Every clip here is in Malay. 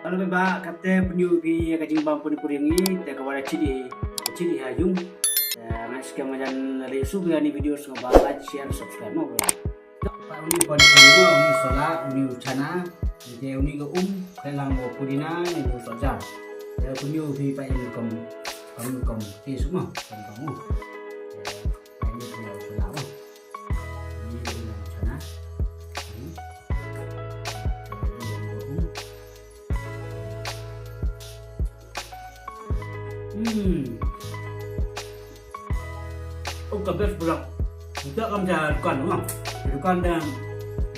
Kalau beba kata penyu bi kajing bang puri-puri ni tak kawan ciri hayung. Mas kemudian resu ni video semua like share subscribe mau boleh. Pak uni pun semua uni solat uni ucana jadi uni ke kelang mau purina itu saja. Penyu bi pak ini kamu ini semua kamu. Ini punya solat. Ini punya ucana. Kabeh pulang. Tidak kamu jalan kan? Dukan dan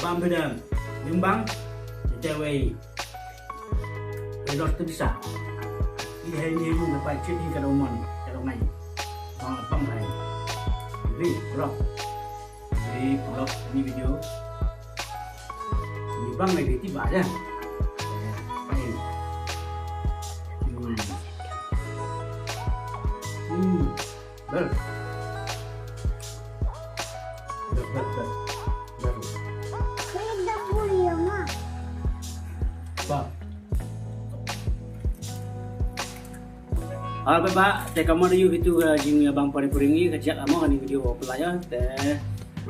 bam bedam, limbang, cewek. Belok tu bisa. Ini pun dapat ciri kalau mana, kalau main. Bang main. Ini pulang. Ini video. Ini bang lagi tiba aja. Baru. Beba, teka mo na yung video jing bang pari-puringi kajak amo kan video pelaya teh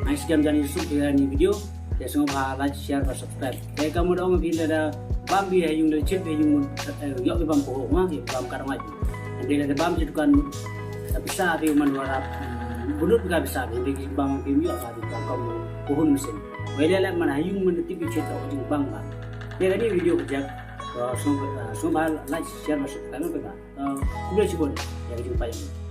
nice game jani YouTube ni video ya semua like share dan subscribe teka mo dong pindah ada bambi yung da chip yung yok bang po ma bam karang aja nanti ada bam jadikan bisa di manwarap bulut juga bisa di bang kim yok di bang pohon mesin beda mana yung menetip chip jing bang bang dia ni video kajak semua like share dan subscribe beba. Sudah cukup ya jumpa ini.